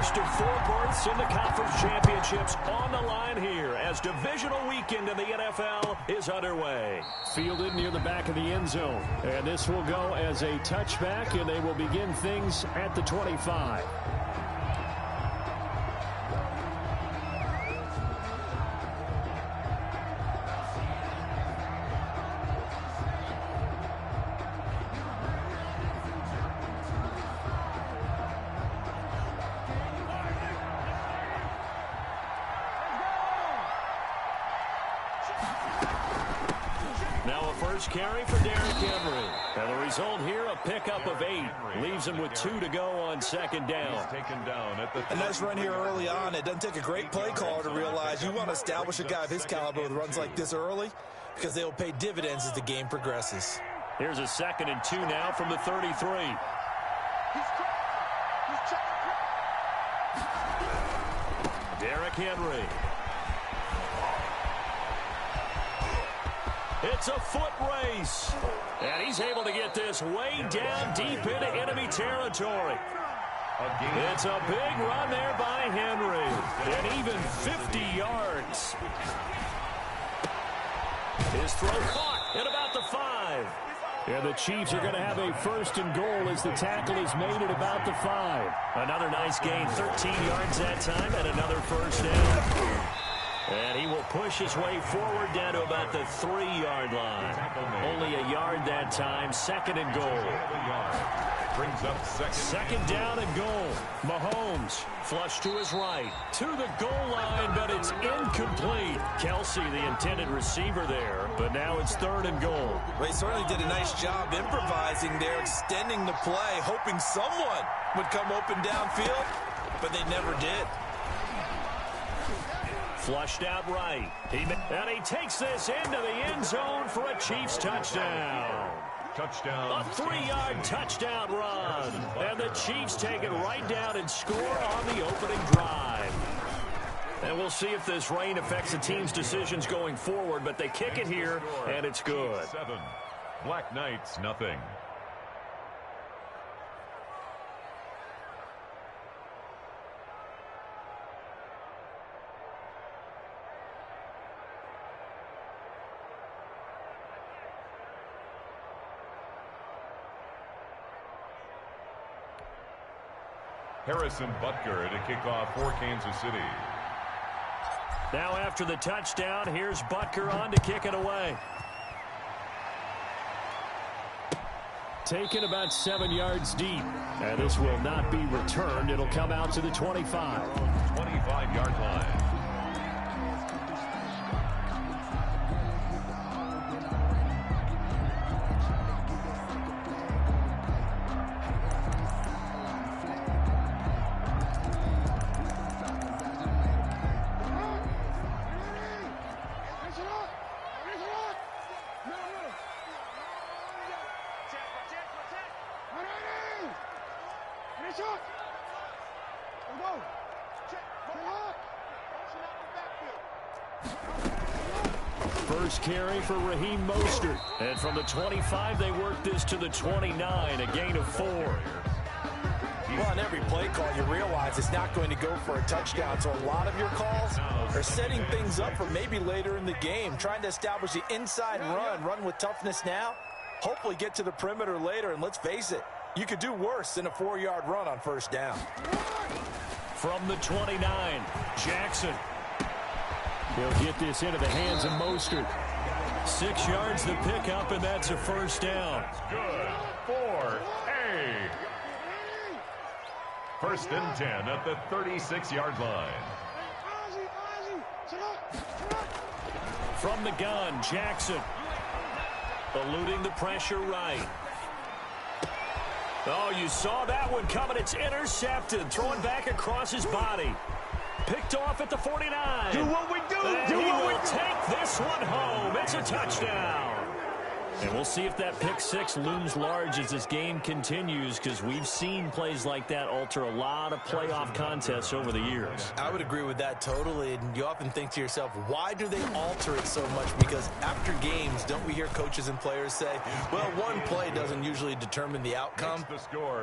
first of 4 berths in the conference championships on the line here as divisional weekend in the NFL is underway. Fielded near the back of the end zone. And this will go as a touchback, and they will begin things at the 25. Carry for Derrick Henry. And the result here, a pickup of 8. Leaves him with 2 to go on second down. A nice run here early on. It doesn't take a great play caller to realize you want to establish a guy of his caliber with runs like this early because they will pay dividends as the game progresses. Here's a 2nd and 2 now from the 33. Derrick Henry. It's a foot race. And he's able to get this way down deep into enemy territory. It's a big run there by Henry. And even 50 yards. His throw caught at about the 5. And the Chiefs are going to have a 1st and goal as the tackle is made at about the 5. Another nice gain, 13 yards that time, and another first down. And he will push his way forward down to about the 3-yard line. Only a yard that time. 2nd and goal. Brings up 2nd down and goal. Mahomes flush to his right. To the goal line, but it's incomplete. Kelsey, the intended receiver there. But now it's 3rd and goal. Well, he certainly did a nice job improvising there, extending the play, hoping someone would come open downfield, but they never did. Flushed out right. And he takes this into the end zone for a Chiefs touchdown. Touchdown. A 3-yard touchdown run. And the Chiefs take it right down and score on the opening drive. And we'll see if this rain affects the team's decisions going forward, but they kick it here, and it's good. 7. Black Knights, nothing. Harrison Butker to kick off for Kansas City. Now after the touchdown, here's Butker on to kick it away. Taken about 7 yards deep. And this will not be returned. It'll come out to the 25. 25-yard line. First carry for Raheem Mostert. And from the 25, they work this to the 29, a gain of 4. Well, on every play call, you realize it's not going to go for a touchdown. So a lot of your calls are setting things up for maybe later in the game, trying to establish the inside run with toughness now, hopefully get to the perimeter later. And let's face it, you could do worse than a 4-yard run on first down. From the 29, Jackson. He'll get this into the hands of Mostert. 6 yards to pick up, and that's a first down. Good for A. 1st and 10 at the 36-yard line. From the gun, Jackson. Eluding the pressure right. Oh, you saw that one coming. It's intercepted. Throwing back across his body. Picked off at the 49. Do what we do. And he will take this one home. It's a touchdown. And we'll see if that pick six looms large as this game continues, because we've seen plays like that alter a lot of playoff contests over the years. I would agree with that totally. And you often think to yourself, why do they alter it so much? Because after games, don't we hear coaches and players say, well, one play doesn't usually determine the outcome.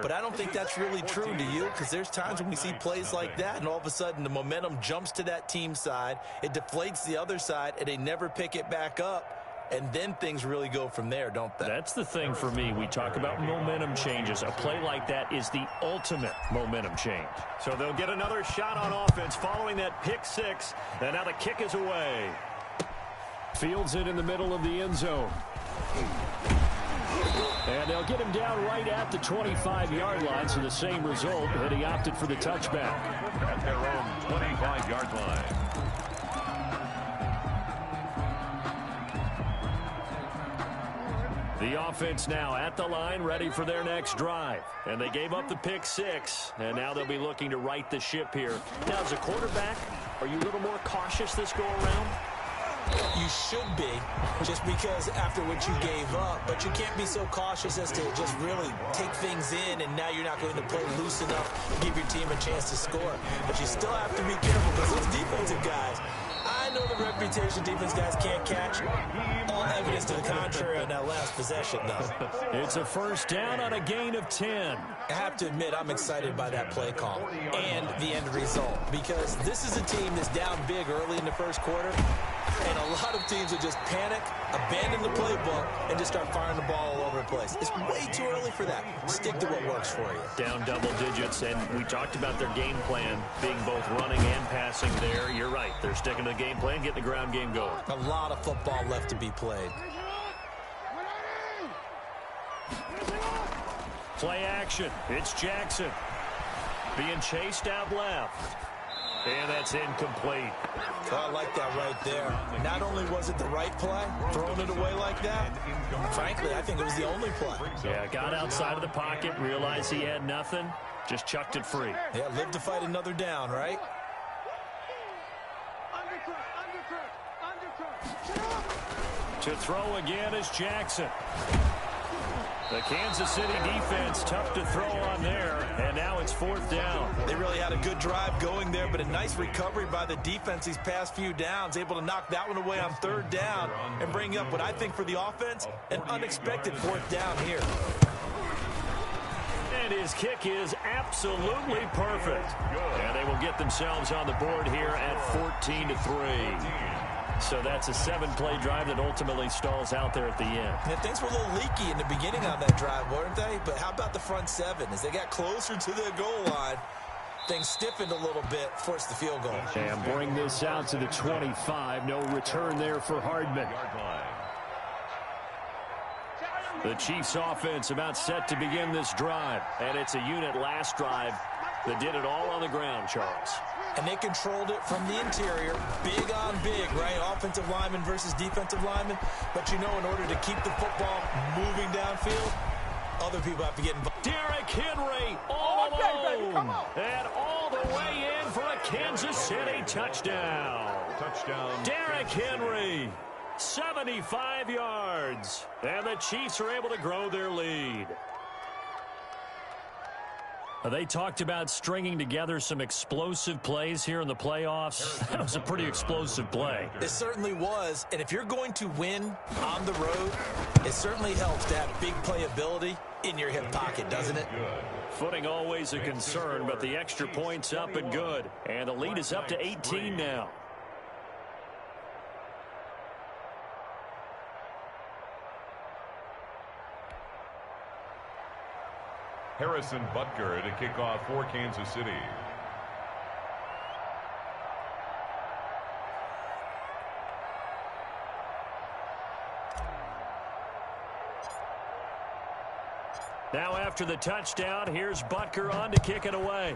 But I don't think that's really true, do you? Because there's times when we see plays like that, and all of a sudden the momentum jumps to that team side, it deflates the other side, and they never pick it back up. And then things really go from there, don't they? That's the thing for me. We talk about momentum changes. A play like that is the ultimate momentum change. So they'll get another shot on offense following that pick six. And now the kick is away. Fields it in the middle of the end zone. And they'll get him down right at the 25-yard line, so the same result, and he opted for the touchback. At their own 25-yard line. The offense now at the line, ready for their next drive. And they gave up the pick six, and now they'll be looking to right the ship here. Now, as a quarterback, are you a little more cautious this go-around? You should be, just because after what you gave up. But you can't be so cautious as to just really take things in, and now you're not going to play loose enough to give your team a chance to score. But you still have to be careful, because those defensive guys, I know the reputation defense guys can't catch. All evidence to the contrary on that last possession, though. It's a first down on a gain of 10. I have to admit, I'm excited by that play call and the end result, because this is a team that's down big early in the first quarter, and a lot of teams will just panic, abandon the playbook, and just start firing the ball all over the place. It's way too early for that. Stick to what works for you. Down double digits, and we talked about their game plan being both running and passing there. You're right. They're sticking to the game plan, getting the ground game going. A lot of football left to be played. Play action. It's Jackson being chased out left. And that's incomplete. Oh, I like that right there. Not only was it the right play, throwing it away like that, frankly, I think it was the only play. Yeah, got outside of the pocket, realized he had nothing, just chucked it free. Yeah, live to fight another down, right? To throw again is Jackson. The Kansas City defense tough to throw on there, and now it's fourth down. They really had a good drive going there, but a nice recovery by the defense these past few downs, able to knock that one away on third down and bring up what I think for the offense, an unexpected fourth down here. And his kick is absolutely perfect. And they will get themselves on the board here at 14-3. So that's a 7-play drive that ultimately stalls out there at the end. And things were a little leaky in the beginning on that drive, weren't they? But how about the front seven? As they got closer to the goal line, things stiffened a little bit, forced the field goal. And bring this out to the 25. No return there for Hardman. The Chiefs offense about set to begin this drive. And it's a unit last drive that did it all on the ground, Charles. And they controlled it from the interior, big on big, right? Offensive lineman versus defensive lineman. But you know, in order to keep the football moving downfield, other people have to get involved. Derrick Henry all alone. And all the way in for a Kansas City touchdown. Derrick Henry, 75 yards. And the Chiefs are able to grow their lead. They talked about stringing together some explosive plays here in the playoffs. That was a pretty explosive play. It certainly was. And if you're going to win on the road, it certainly helps to have big playability in your hip pocket, doesn't it? Footing always a concern, but the extra point's up and good. And the lead is up to 18 now. Harrison Butker to kick off for Kansas City. Now after the touchdown, here's Butker on to kick it away.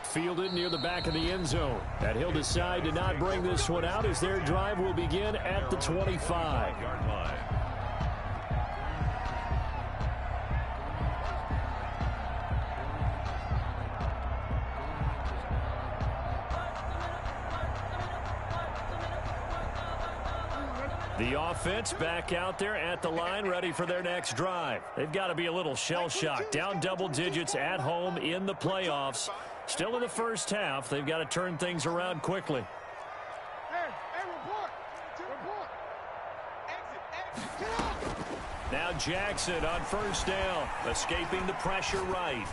Fielded near the back of the end zone. And he'll decide to not bring this one out as their drive will begin at the 25-yard line. The offense back out there at the line, ready for their next drive. They've got to be a little shell-shocked. Down double digits at home in the playoffs. Still in the first half. They've got to turn things around quickly. Now Jackson on first down, escaping the pressure right.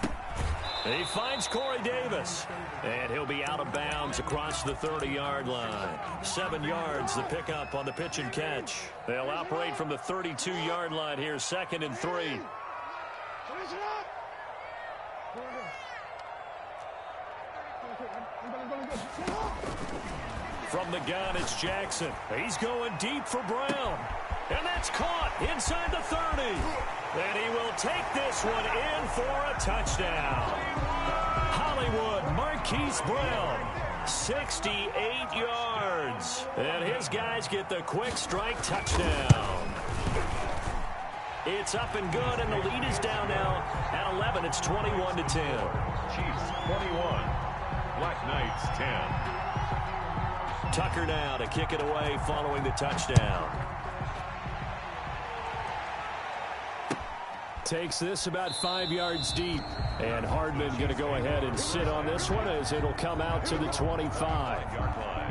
He finds Corey Davis, and he'll be out of bounds across the 30-yard line. 7 yards, the pickup on the pitch and catch. They'll operate from the 32-yard line here, 2nd and 3. From the gun, it's Jackson. He's going deep for Brown. And that's caught inside the 30. And he will take this one in for a touchdown. Hollywood Marquise Brown, 68 yards. And his guys get the quick strike touchdown. It's up and good, and the lead is down now at 11. It's 21-10. Chiefs 21, Black Knights 10. Tucker now to kick it away following the touchdown. Takes this about 5 yards deep. And Hardman going to go ahead and sit on this one as it'll come out to the 25-yard line.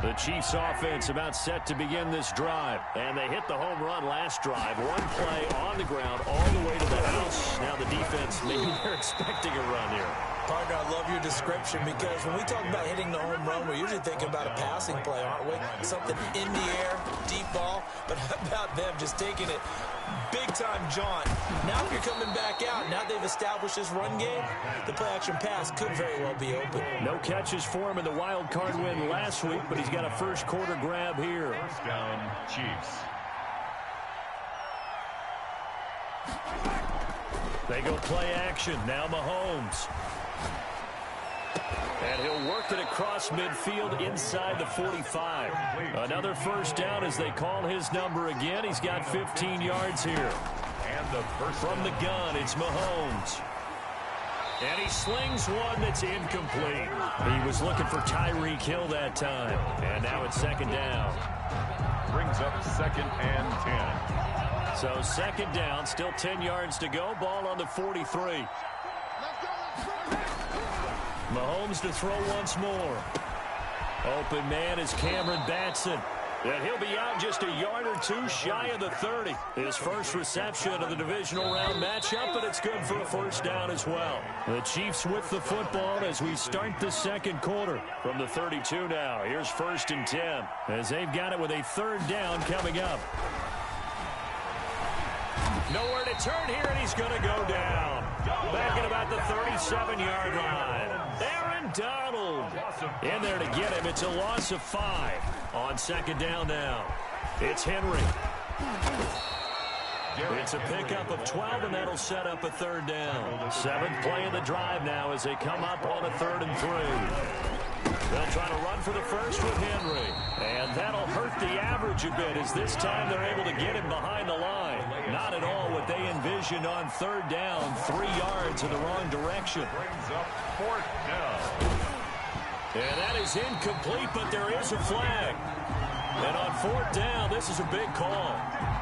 The Chiefs offense about set to begin this drive. And they hit the home run last drive. One play on the ground all the way to the house. Now the defense, maybe they're expecting a run here. Partner, I love your description because when we talk about hitting the home run, we're usually thinking about a passing play, aren't we? Something in the air, deep ball. But how about them just taking it big-time jaunt? Now if you're coming back out, now they've established this run game, the play-action pass could very well be open. No catches for him in the wild card win last week, but he's got a first-quarter grab here. First down, Chiefs. They go play action. Now Mahomes. And he'll work it across midfield inside the 45. Another first down as they call his number again. He's got 15 yards here. And the first from the gun, it's Mahomes. And he slings one that's incomplete. He was looking for Tyreek Hill that time. And now it's second down. Brings up 2nd and 10. So second down, still 10 yards to go. Ball on the 43. Mahomes to throw once more. Open man is Cameron Batson. And he'll be out just a yard or two shy of the 30. His first reception of the divisional round matchup, but it's good for a first down as well. The Chiefs with the football as we start the second quarter. From the 32 now, here's 1st and 10. As they've got it with a third down coming up. Nowhere to turn here, and he's going to go down. Back at about the 37-yard line. Aaron Donald in there to get him. It's a loss of 5 on second down now. It's Henry. It's a pickup of 12, and that'll set up a third down. 7th play of the drive now as they come up on a 3rd and 3. They'll try to run for the first with Henry. And that'll hurt the average a bit as this time they're able to get him behind the line. Not at all what they envisioned on third down. 3 yards in the wrong direction. Brings up 4th down. And that is incomplete, but there is a flag. And on 4th down, this is a big call.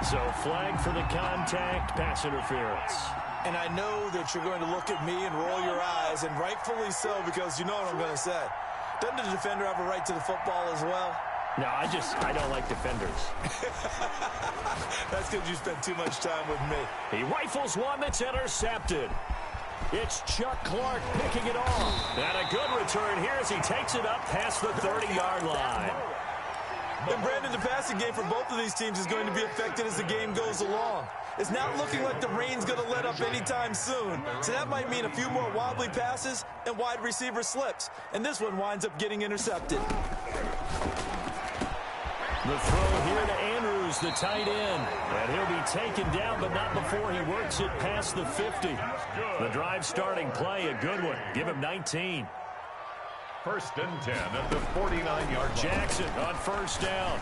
So flag for the contact, pass interference. And I know that you're going to look at me and roll your eyes, and rightfully so, because you know what I'm going to say. Doesn't the defender have a right to the football as well? No, I don't like defenders. That's because you spent too much time with me. He rifles one that's intercepted. It's Chuck Clark picking it off. And a good return here as he takes it up past the 30-yard line. And Brandon, the passing game for both of these teams is going to be affected as the game goes along. It's not looking like the rain's going to let up anytime soon. So that might mean a few more wobbly passes and wide receiver slips. And this one winds up getting intercepted. The throw here to Andrews, the tight end. And he'll be taken down, but not before he works it past the 50. The drive starting play, a good one. Give him 19. First and 10 at the 49-yard line. Jackson on first down.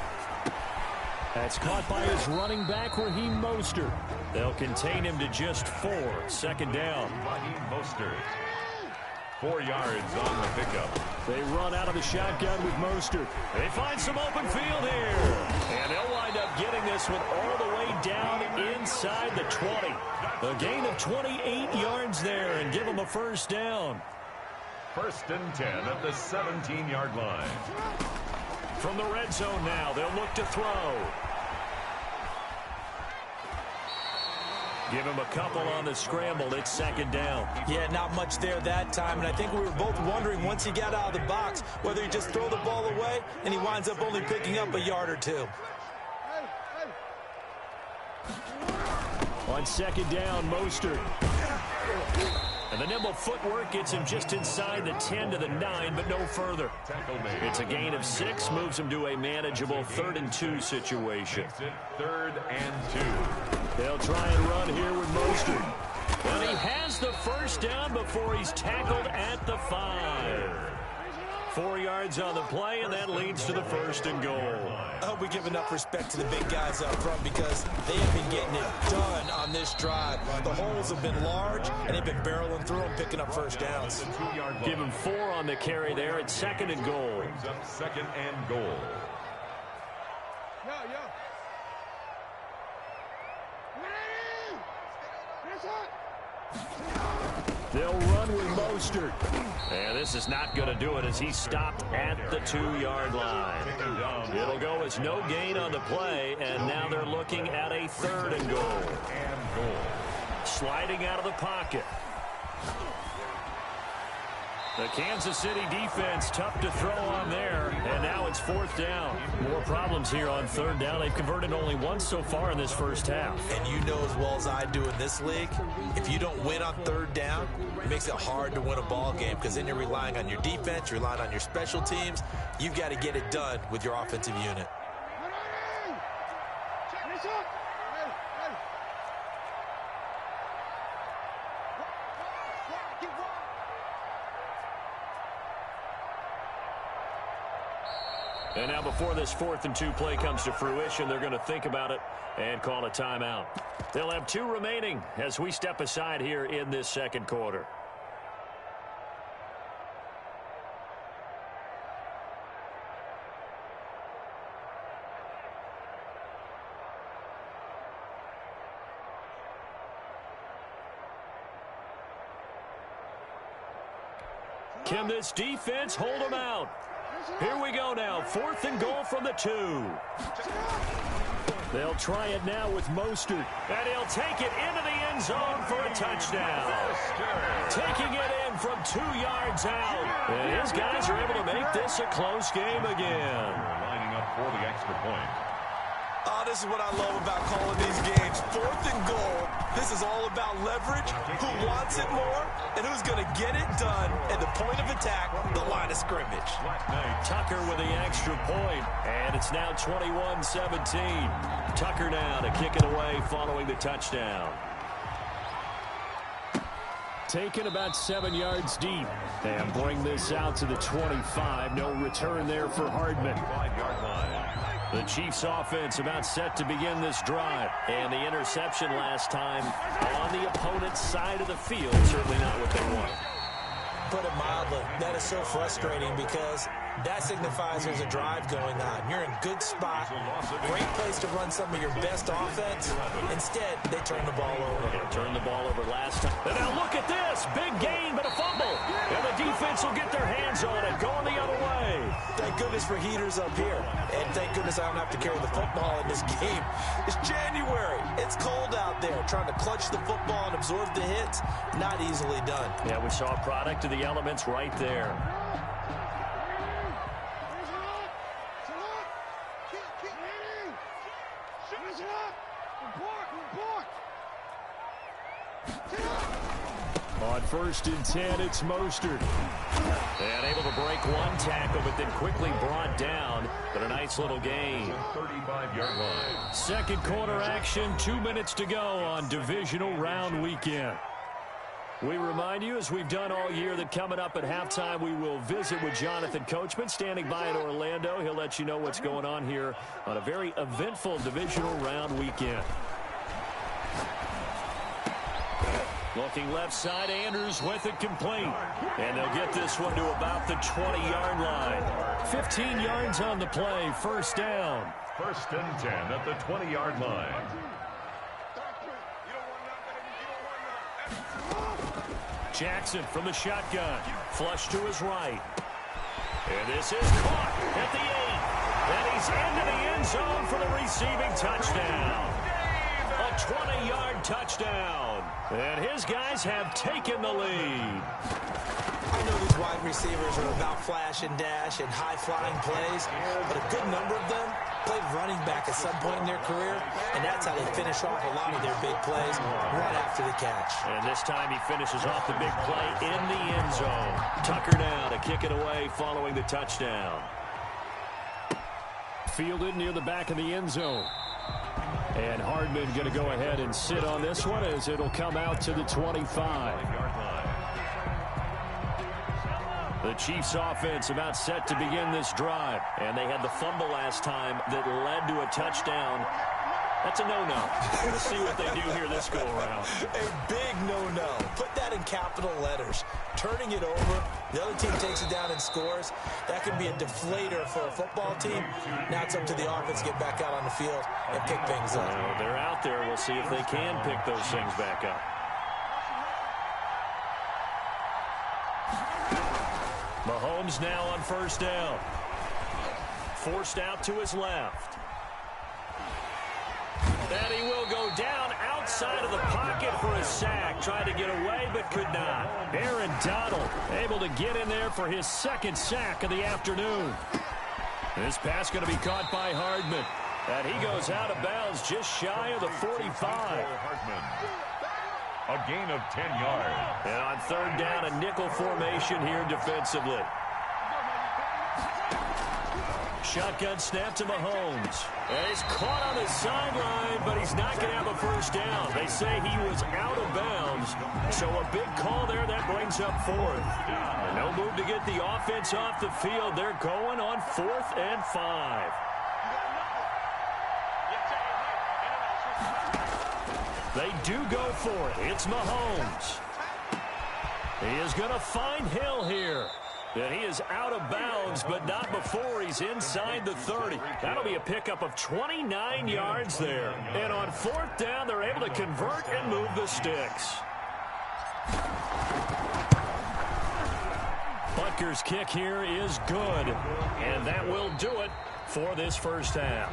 That's caught by his running back, Raheem Mostert. They'll contain him to just 4. Second down. Raheem Mostert. 4 yards on the pickup. They run out of the shotgun with Mostert. They find some open field here. And they'll wind up getting this one all the way down inside the 20. A gain of 28 yards there and give them a first down. First and 10 at the 17-yard line. From the red zone now, they'll look to throw. Give him a couple on the scramble. It's second down. Yeah, not much there that time, and I think we were both wondering once he got out of the box whether he just throw the ball away, and he winds up only picking up a yard or two. On second down, Mostert. And the nimble footwork gets him just inside the 10 to the 9, but no further. It's a gain of 6, moves him to a manageable 3rd and 2 situation. 3rd and 2. They'll try and run here with Mostert. And he has the first down before he's tackled at the 5. 4 yards on the play, and that leads to the 1st and goal. I hope we give enough respect to the big guys up front because they have been getting it done on this drive. The holes have been large, and they've been barreling through them, picking up first downs. Give him 4 on the carry there at 2nd and goal. Brings up 2nd and goal. They'll run with Mostert. And this is not going to do it as he's stopped at the 2-yard line. It'll go as no gain on the play, and now they're looking at a 3rd and goal. Sliding out of the pocket. The Kansas City defense tough to throw on there, and now it's 4th down. More problems here on 3rd down. They've converted only once so far in this first half. And you know as well as I do in this league, if you don't win on 3rd down, it makes it hard to win a ball game because then you're relying on your defense, you're relying on your special teams. You've got to get it done with your offensive unit. And now before this 4th and 2 play comes to fruition, they're going to think about it and call a timeout. They'll have 2 remaining as we step aside here in this second quarter. Can this defense hold them out? Here we go now. 4th and goal from the 2. They'll try it now with Mostert. And he'll take it into the end zone for a touchdown. Taking it in from 2 yards out. And his guys are able to make this a close game again. Lining up for the extra point. Oh, this is what I love about calling these games. 4th and goal. This is all about leverage, who wants it more, and who's going to get it done at the point of attack, the line of scrimmage. Tucker with the extra point, and it's now 21-17. Tucker now to kick it away following the touchdown. Taken about 7 yards deep. And bring this out to the 25. No return there for Hardman. 5-yard line. The Chiefs offense about set to begin this drive. And the interception last time on the opponent's side of the field. Certainly not what they want. Put it mildly, that is so frustrating because that signifies there's a drive going on. You're in a good spot, great place to run some of your best offense. Instead, they turn the ball over. Yeah, turned the ball over last time. And now look at this. Big gain, but a fumble. And the defense will get their hands on it, going the other way. Thank goodness for heaters up here. And thank goodness I don't have to carry the football in this game. It's January. It's cold out there. Trying to clutch the football and absorb the hits, not easily done. Yeah, we saw a product of the elements right there. On 1st and 10, it's Mostert. And able to break one tackle, but then quickly brought down. But a nice little gain. 35-yard line. Second quarter action, 2 minutes to go on divisional round weekend. We remind you, as we've done all year, that coming up at halftime, we will visit with Jonathan Coachman, standing by in Orlando. He'll let you know what's going on here on a very eventful divisional round weekend. Looking left side, Andrews with it complete. And they'll get this one to about the 20-yard line. 15 yards on the play, first down. 1st and 10 at the 20-yard line. Jackson from the shotgun. Flush to his right. And this is caught at the 8. And he's into the end zone for the receiving touchdown. A 20-yard touchdown. And his guys have taken the lead. I know these wide receivers are about flash and dash and high-flying plays, but a good number of them played running back at some point in their career, and that's how they finish off a lot of their big plays right after the catch. And this time he finishes off the big play in the end zone. Tucker now to kick it away following the touchdown. Fielded near the back of the end zone. And Hardman going to go ahead and sit on this one as it'll come out to the 25. The Chiefs offense about set to begin this drive. And they had the fumble last time that led to a touchdown. That's a no-no. We'll see what they do here this go-around. A big no-no. Put that in capital letters. Turning it over, the other team takes it down and scores. That could be a deflator for a football team. Now it's up to the offense to get back out on the field and pick things up. Well, they're out there. We'll see if they can pick those things back up. Mahomes now on first down. Forced out to his left. And he will go down outside of the pocket for a sack. Tried to get away, but could not. Aaron Donald able to get in there for his second sack of the afternoon. This pass going to be caught by Hardman. And he goes out of bounds just shy of the 45. Hardman. A gain of 10 yards. And on third down, a nickel formation here defensively. Shotgun snap to Mahomes. And he's caught on the sideline, but he's not going to have a first down. They say he was out of bounds. So a big call there that brings up fourth. And no move to get the offense off the field. They're going on 4th and 5. They do go for it. It's Mahomes. He is going to find Hill here. And he is out of bounds, but not before he's inside the 30. That'll be a pickup of 29 yards there. And on 4th down, they're able to convert and move the sticks. Butker's kick here is good. And that will do it for this first half.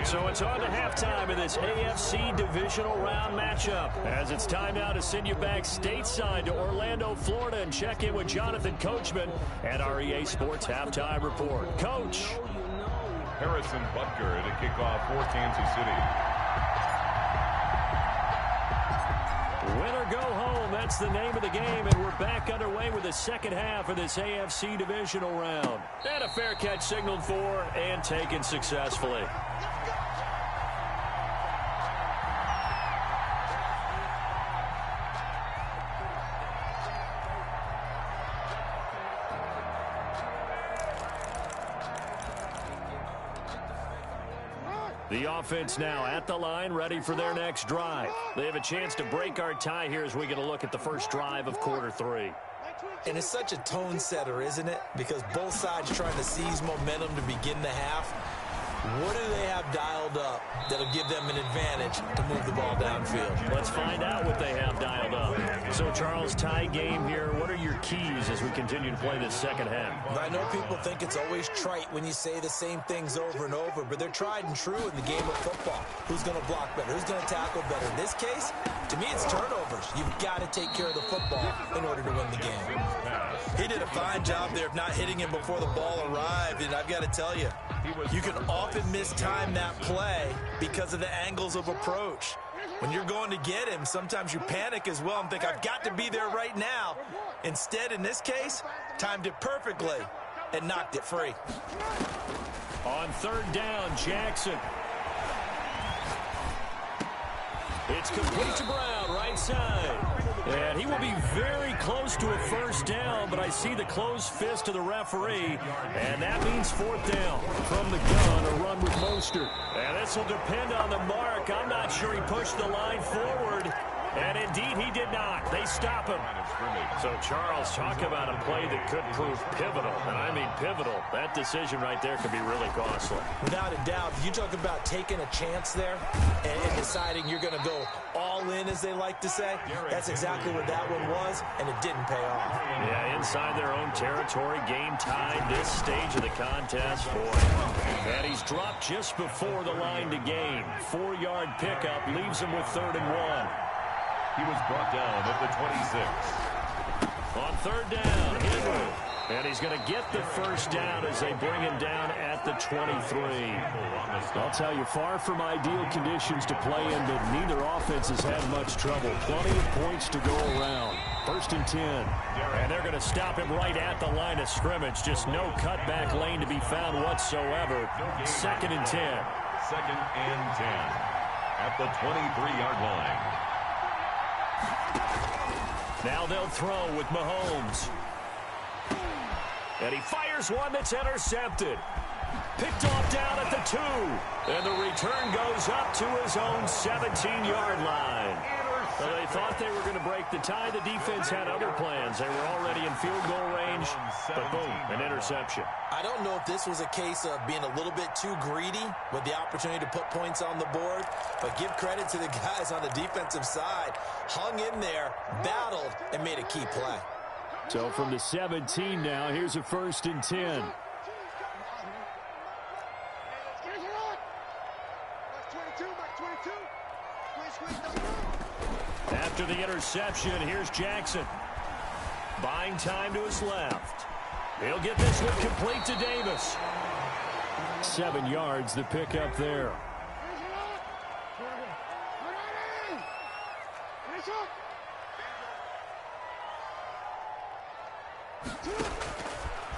So it's on to halftime in this AFC divisional round matchup, as it's time now to send you back stateside to Orlando, Florida, and check in with Jonathan Coachman at our EA Sports Halftime Report. Coach. Harrison Butker to kick off for Kansas City. Win or go home, that's the name of the game, and we're back underway with the second half of this AFC divisional round. And a fair catch signaled for and taken successfully. The offense now at the line, ready for their next drive. They have a chance to break our tie here as we get a look at the first drive of quarter 3. And it's such a tone setter, isn't it? Because both sides trying to seize momentum to begin the half. What do they have dialed up that'll give them an advantage to move the ball downfield? Let's find out what they have dialed up. So, Charles, tie game here. What are your keys as we continue to play this second half? I know people think it's always trite when you say the same things over and over, but they're tried and true in the game of football. Who's going to block better? Who's going to tackle better? In this case, to me, it's turnovers. You've got to take care of the football in order to win the game. He did a fine job there of not hitting him before the ball arrived, and I've got to tell you, you can often mistime that play because of the angles of approach. When you're going to get him, sometimes you panic as well and think, I've got to be there right now. Instead, in this case, timed it perfectly and knocked it free. On third down, Jackson. It's complete to Brown, right side. And he will be very close to a first down, but I see the closed fist of the referee, and that means fourth down. From the gun, a run with Mostert. And this will depend on the mark. I'm not sure he pushed the line forward. And indeed, he did not. They stop him. So, Charles, talk about a play that could prove pivotal. And I mean pivotal. That decision right there could be really costly. Without a doubt, you talk about taking a chance there and deciding you're going to go all in, as they like to say. That's exactly what that one was, and it didn't pay off. Yeah, inside their own territory, game tied this stage of the contest. Boy. And he's dropped just before the line to gain. 4-yard pickup leaves him with 3rd and 1. He was brought down at the 26. On 3rd down, Henry. And he's going to get the first down as they bring him down at the 23. I'll tell you, far from ideal conditions to play in, but neither offense has had much trouble. Plenty of points to go around. 1st and 10. And they're going to stop him right at the line of scrimmage. Just no cutback lane to be found whatsoever. 2nd and 10. 2nd and 10 at the 23-yard line. Now they'll throw with Mahomes. And he fires one that's intercepted. Picked off down at the 2. And the return goes up to his own 17-yard line. So they thought they were going to break the tie. The defense had other plans. They were already in field goal range. But boom, an interception. I don't know if this was a case of being a little bit too greedy with the opportunity to put points on the board, but give credit to the guys on the defensive side. Hung in there, battled, and made a key play. So from the 17 now, here's a 1st and 10. After the interception, here's Jackson. Buying time to his left. He'll get this one complete to Davis. 7 yards, the pickup there.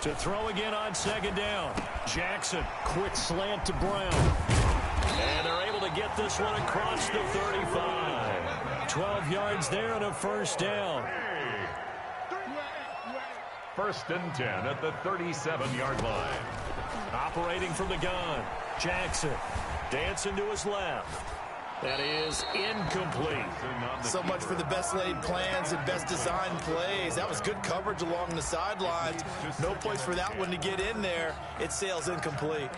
To throw again on 2nd down. Jackson, quick slant to Brown. And they're able to get this one across the 35. 12 yards there and a first down. 1st and 10 at the 37-yard line. Operating from the gun. Jackson dancing to his left. That is incomplete. So much for the best laid plans and best designed plays. That was good coverage along the sidelines. No place for that one to get in there. It sails incomplete.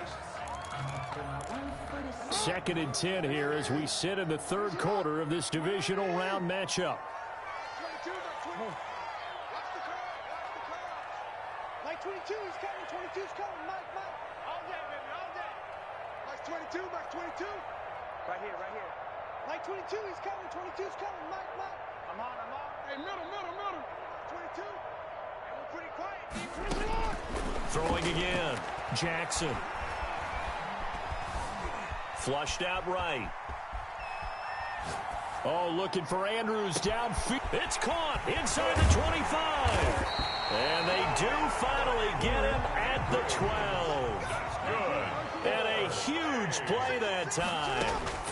2nd and 10 here as we sit in the 3rd quarter of this divisional round matchup. Mike 22 is coming. 22 is coming. Mike. All day, baby, all day. Mike 22, Mike 22. Right here. Mike 22 is coming. 22 is coming. Mike. I'm on. Hey, middle. 22. Hey, we're pretty quiet. Push it on. Throwing again. Jackson. Flushed out right. Oh, looking for Andrews downfield. It's caught inside the 25. And they do finally get him at the 12. Good. And a huge play that time.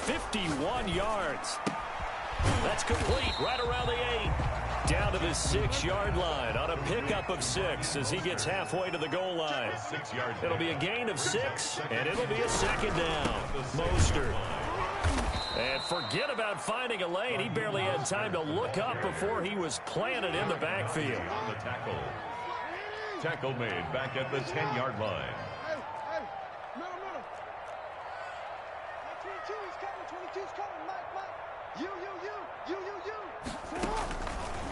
51 yards. That's complete right around the 8. Down to the 6-yard line on a pickup of 6 as he gets halfway to the goal line. It'll be a gain of 6, and it'll be a 2nd down. Mostert. And forget about finding a lane. He barely had time to look up before he was planted in the backfield. On the tackle. Tackle made back at the 10-yard line. Hey, middle. Mike 22 is coming. 22 is coming. Mike. You.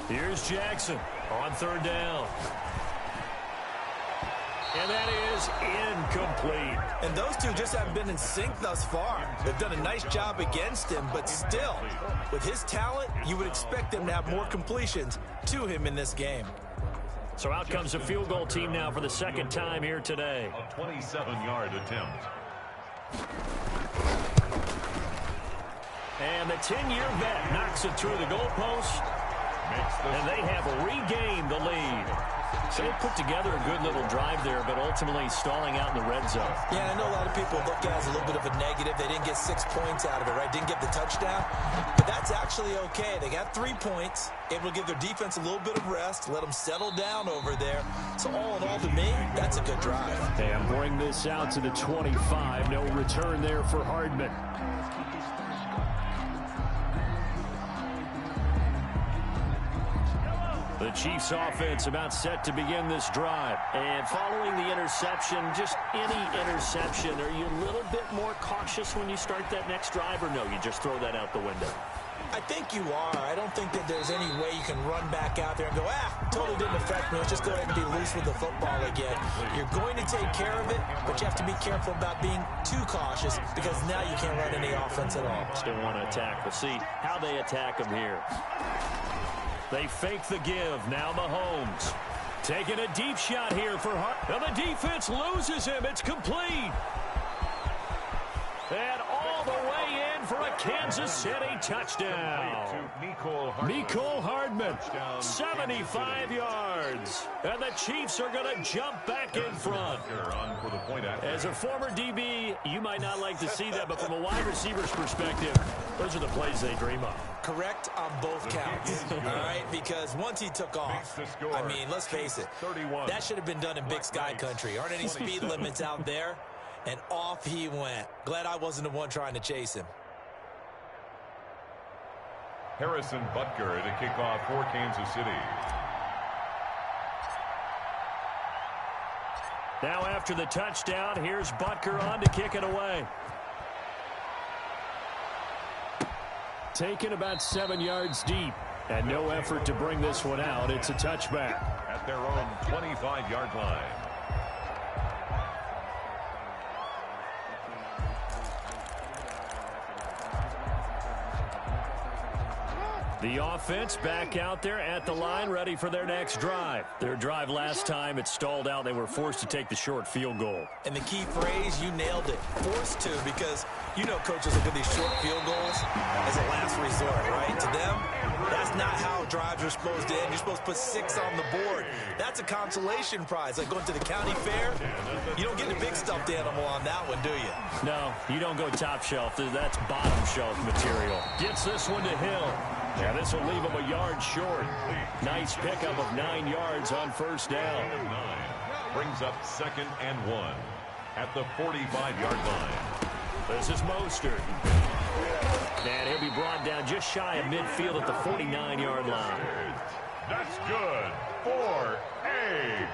Here's Jackson on 3rd down. And that is incomplete. And those two just haven't been in sync thus far. They've done a nice job against him, but still, with his talent, you would expect them to have more completions to him in this game. So out comes a field goal team now for the 2nd time here today. A 27-yard attempt. And the 10-year vet knocks it through the goalpost. And they have regained the lead. So they put together a good little drive there, but ultimately stalling out in the red zone. Yeah, I know a lot of people look at it as a little bit of a negative. They didn't get 6 points out of it, right? Didn't get the touchdown. But that's actually okay. They got 3 points, able to give their defense a little bit of rest, let them settle down over there. So all in all, to me, that's a good drive. And bring this out to the 25. No return there for Hardman. The Chiefs offense about set to begin this drive. And following the interception, just any interception, are you a little bit more cautious when you start that next drive, or no, you just throw that out the window? I think you are. I don't think that there's any way you can run back out there and go, totally didn't affect me. Let's just go ahead and be loose with the football again. You're going to take care of it, but you have to be careful about being too cautious because now you can't run any offense at all. Still want to attack. We'll see how they attack them here. They fake the give. Now Mahomes. Taking a deep shot here for Hart. And the defense loses him. It's complete. And all the way in for a Kansas City touchdown. Mecole Hardman, 75 yards. And the Chiefs are going to jump back in front. As a former DB, you might not like to see that, but from a wide receiver's perspective, those are the plays they dream of. Correct on both counts, all right? Because once he took off, I mean, let's face it, that should have been done in Big Sky Country. Aren't any speed limits out there? And off he went. Glad I wasn't the one trying to chase him. Harrison Butker to kick off for Kansas City. Now after the touchdown, here's Butker on to kick it away. Taken about 7 yards deep. And no effort to bring this one out. It's a touchback. At their own 25-yard line. The offense back out there at the line, ready for their next drive. Their drive last time, it stalled out. They were forced to take the short field goal. And the key phrase, you nailed it. Forced to, because you know coaches look at these short field goals as a last resort, right? To them, that's not how drives are supposed to end. You're supposed to put 6 on the board. That's a consolation prize. Like going to the county fair, you don't get the big stuffed animal on that one, do you? No, you don't go top shelf. That's bottom shelf material. Gets this one to Hill. Yeah, this will leave him a yard short. Nice pickup of 9 yards on first down. Brings up 2nd and 1 at the 45-yard line. This is Mostert. And he'll be brought down just shy of midfield at the 49-yard line. That's good for a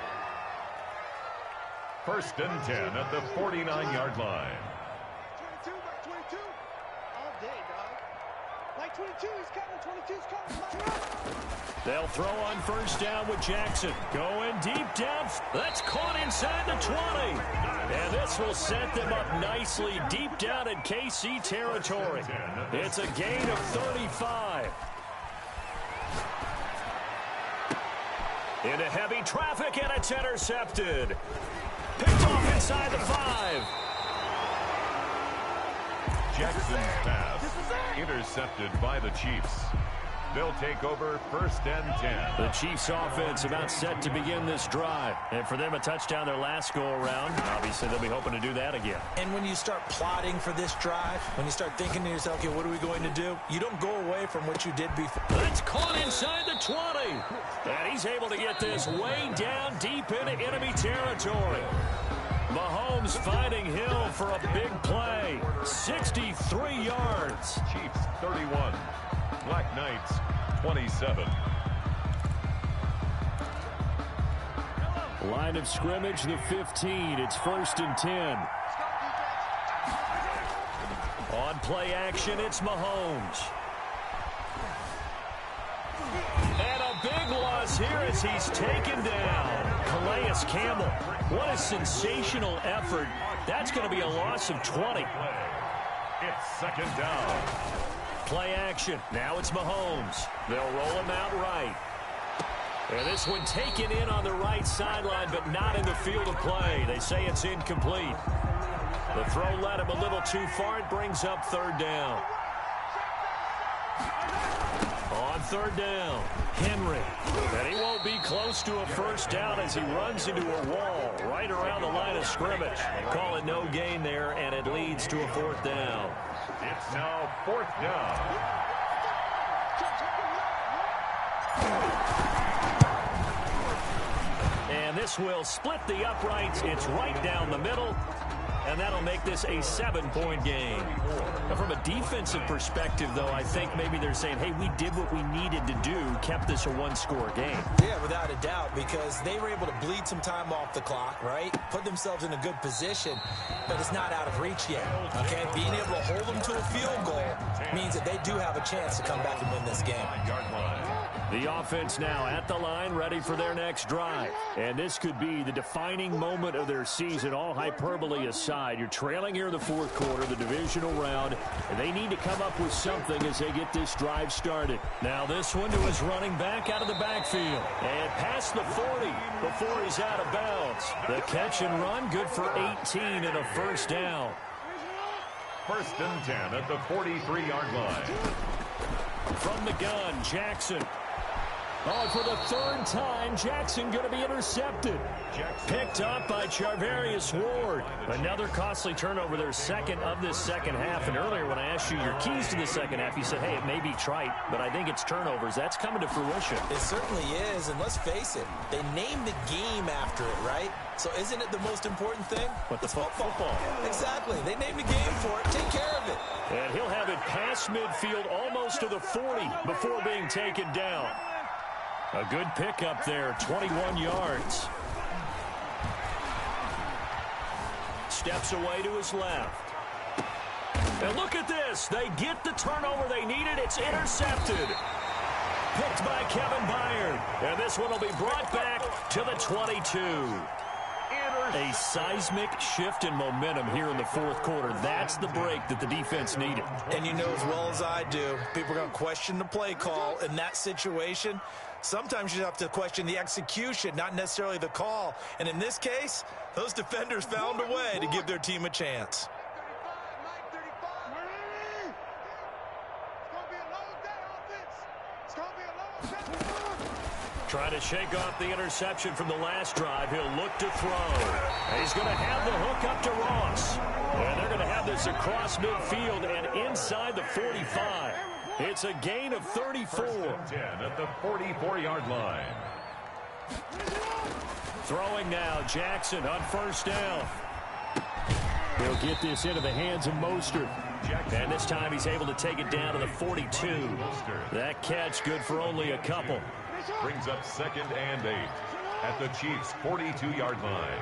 1st and 10 at the 49-yard line. 22, back 22. All day, dog. Like 22, he's coming. 22's coming. They'll throw on first down with Jackson. Going deep down. That's caught inside the 20. And this will set them up nicely deep down in KC territory. It's a gain of 35. Into heavy traffic, and it's intercepted. Picked off inside the 5. Jackson's pass intercepted by the Chiefs. They'll take over 1st and 10. The Chiefs offense about set to begin this drive. And for them, a touchdown their last go-around. Obviously, they'll be hoping to do that again. And when you start plotting for this drive, when you start thinking to yourself, okay, what are we going to do? You don't go away from what you did before. That's caught inside the 20. And he's able to get this way down deep into enemy territory. Mahomes finding Hill for a big play. 63 yards. Chiefs 31. Black Knights 27. Line of scrimmage, the 15. It's 1st and 10. On play action, it's Mahomes. And a big loss here as he's taken down. Calais Campbell. What a sensational effort. That's going to be a loss of 20. It's 2nd down. Play action. Now it's Mahomes. They'll roll him out right. And this one taken in on the right sideline, but not in the field of play. They say it's incomplete. The throw led him a little too far. It brings up 3rd down. On third down, Henry. And he won't be close to a first down as he runs into a wall right around the line of scrimmage. Call it no gain there, and it leads to a fourth down. It's now fourth down. And this will split the uprights. It's right down the middle. And that'll make this a 7-point game. Now, from a defensive perspective, though, I think maybe they're saying, hey, we did what we needed to do, kept this a one-score game. Yeah, without a doubt, because they were able to bleed some time off the clock, right? Put themselves in a good position, but it's not out of reach yet, okay? Being able to hold them to a field goal means that they do have a chance to come back and win this game. The offense now at the line, ready for their next drive. And this could be the defining moment of their season, all hyperbole aside. You're trailing here in the fourth quarter, the divisional round, and they need to come up with something as they get this drive started. Now this one to his running back out of the backfield. And past the 40 before he's out of bounds. The catch and run, good for 18 and a first down. First and 10 at the 43-yard line. From the gun, Jackson. Oh, for the third time, Jackson going to be intercepted. Picked up by Charvarius Ward. Another costly turnover, their second of this second half. And earlier when I asked you your keys to the second half, you said, hey, it may be trite, but I think it's turnovers. That's coming to fruition. It certainly is, and let's face it, they named the game after it, right? So isn't it the most important thing? But it's football. Exactly. They named the game for it. Take care of it. And he'll have it past midfield almost to the 40 before being taken down. A good pickup there, 21 yards. Steps away to his left. And look at this. They get the turnover they needed. It's intercepted. Picked by Kevin Byard. And this one will be brought back to the 22. A seismic shift in momentum here in the fourth quarter. That's the break that the defense needed. And you know as well as I do, people are going to question the play call in that situation. Sometimes you have to question the execution, not necessarily the call. And in this case, those defenders found a way to give their team a chance. Trying to shake off the interception from the last drive. He'll look to throw. He's going to have the hook up to Ross. And they're going to have this across midfield and inside the 45. It's a gain of 34. 10 at the 44-yard line. Throwing now, Jackson on first down. He'll get this into the hands of Mostert. And this time he's able to take it down to the 42. That catch good for only a couple. Brings up second and 8 at the Chiefs' 42-yard line.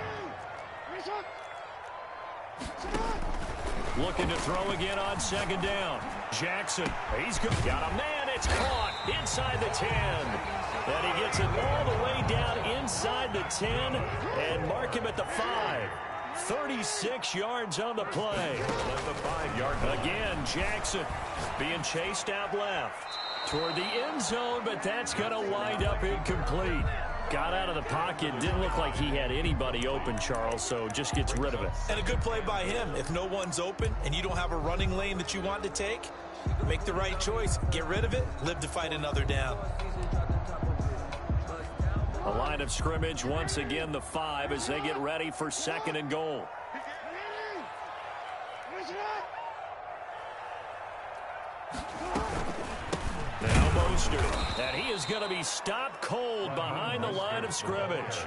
Looking to throw again on second down. Jackson, he's got a man. It's caught inside the 10. And he gets it all the way down inside the 10 and mark him at the 5. 36 yards on the play. At the 5-yard line. Again, Jackson being chased out left toward the end zone, but that's going to wind up incomplete. Got out of the pocket. Didn't look like he had anybody open, Charles, so just gets rid of it. And a good play by him. If no one's open and you don't have a running lane that you want to take, make the right choice. Get rid of it. Live to fight another down. A line of scrimmage, once again, the 5 as they get ready for second and goal. Now Mostert, and he is going to be stopped cold behind the line of scrimmage.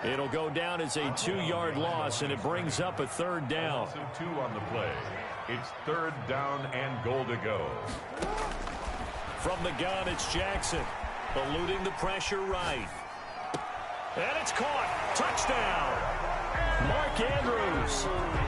It'll go down as a 2-yard loss, and it brings up a third down. Also 2 on the play. It's third down and goal to go. From the gun, it's Jackson, eluding the pressure right. And it's caught. Touchdown. Mark Andrews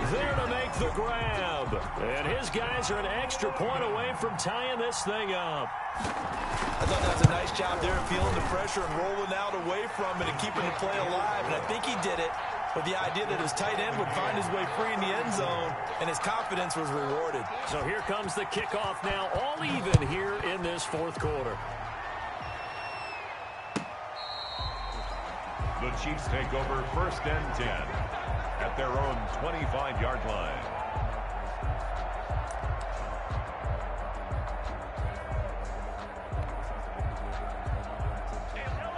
there to make the grab. And his guys are an extra point away from tying this thing up. I thought that was a nice job there, feeling the pressure and rolling out away from it and keeping the play alive. And I think he did it with the idea that his tight end would find his way free in the end zone, and his confidence was rewarded. So here comes the kickoff now, all even here in this fourth quarter. The Chiefs take over first and 10 at their own 25-yard line.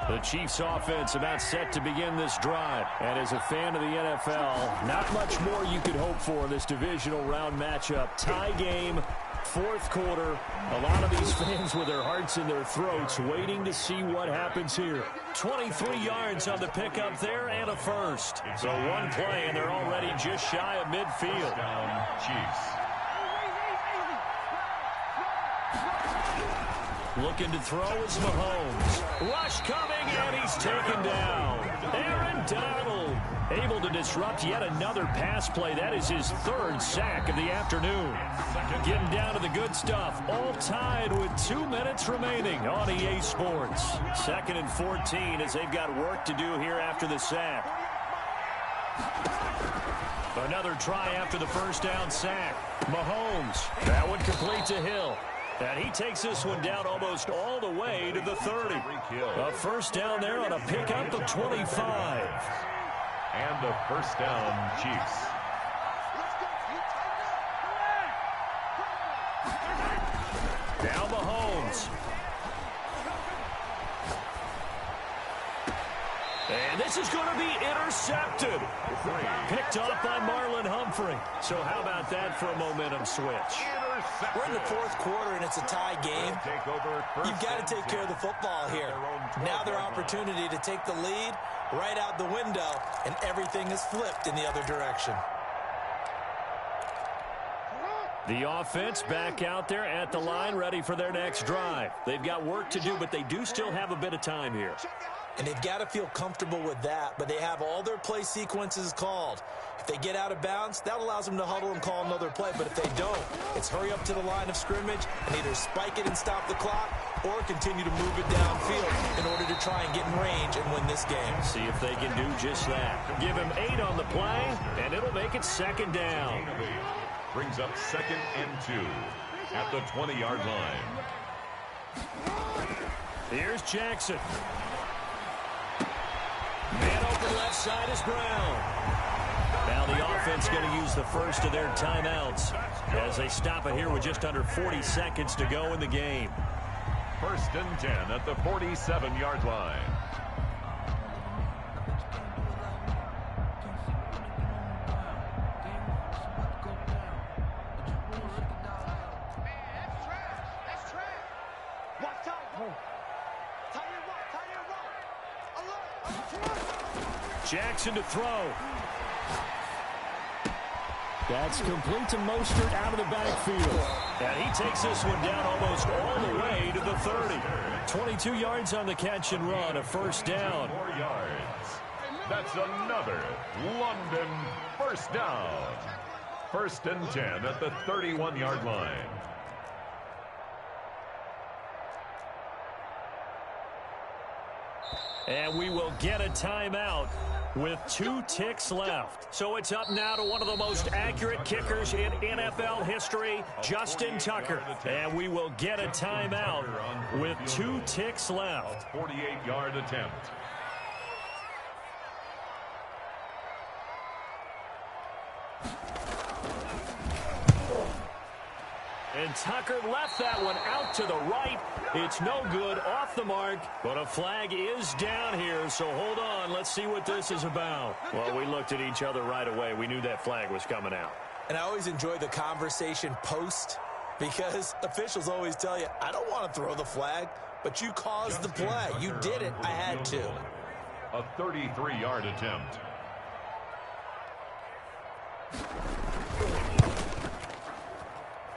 The Chiefs offense about set to begin this drive. And as a fan of the NFL, not much more you could hope for in this divisional round matchup. Tie game, fourth quarter. A lot of these fans with their hearts in their throats waiting to see what happens here. 23 yards on the pickup there and a first. So one play and they're already just shy of midfield. Down, Chiefs. Looking to throw is Mahomes. Rush coming, and he's taken down. Aaron Donald able to disrupt yet another pass play. That is his third sack of the afternoon. Getting down to the good stuff. All tied with 2 minutes remaining on EA Sports. 2nd and 14 as they've got work to do here after the sack. Another try after the first down sack. Mahomes. That one complete to Hill. And he takes this one down almost all the way to the 30. A first down there on a pickup of 25. And a first down, Chiefs. Now Mahomes. And this is going to be intercepted. Picked off by Marlon Humphrey. So how about that for a momentum switch? We're in the fourth quarter, and it's a tie game. You've got to take care of the football here. Now their opportunity to take the lead right out the window, and everything is flipped in the other direction. The offense back out there at the line, ready for their next drive. They've got work to do, but they do still have a bit of time here. And they've got to feel comfortable with that, but they have all their play sequences called. If they get out of bounds, that allows them to huddle and call another play. But if they don't, it's hurry up to the line of scrimmage and either spike it and stop the clock or continue to move it downfield in order to try and get in range and win this game. See if they can do just that. Give him 8 on the play, and it'll make it 2nd down. Brings up 2nd and 2 at the 20-yard line. Here's Jackson. Man open left side is Brown. Now the offense going to use the first of their timeouts as they stop it here with just under 40 seconds to go in the game. 1st and 10 at the 47-yard line. Jackson to throw. That's complete to Mostert out of the backfield. And he takes this one down almost all the way to the 30. 22 yards on the catch and run, a first down. 4 yards. That's another London first down. 1st and 10 at the 31-yard line. And we will get a timeout with 2 ticks left. So it's up now to one of the most accurate kickers in NFL history, Justin Tucker. And we will get a timeout with 2 ticks left. 48-yard attempt. And Tucker left that one out to the right. It's no good, off the mark, but a flag is down here, so hold on. Let's see what this is about. Well, we looked at each other right away. We knew that flag was coming out. And I always enjoy the conversation post because officials always tell you, I don't want to throw the flag, but you caused the play. You did it. I had to. A 33-yard attempt.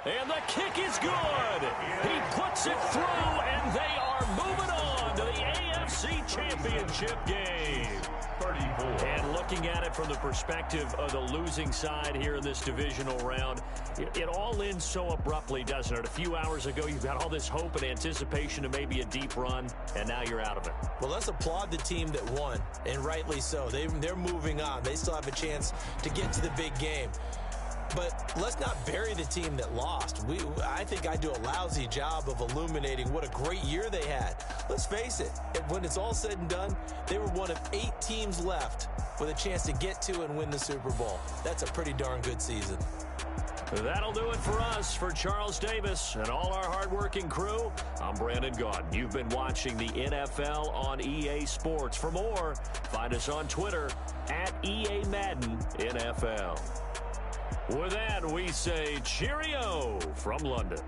And the kick is good. He puts it through, and they are moving on to the AFC Championship game. 34. And looking at it from the perspective of the losing side here in this divisional round, it all ends so abruptly, doesn't it? A few hours ago, you've got all this hope and anticipation of maybe a deep run, and now you're out of it. Well, let's applaud the team that won, and rightly so. They're moving on. They still have a chance to get to the big game. But let's not bury the team that lost. I think I do a lousy job of illuminating what a great year they had. Let's face it, when it's all said and done, they were one of 8 teams left with a chance to get to and win the Super Bowl. That's a pretty darn good season. That'll do it for us. For Charles Davis and all our hardworking crew, I'm Brandon Gaudin. You've been watching the NFL on EA Sports. For more, find us on Twitter at EA Madden NFL. With that, we say cheerio from London.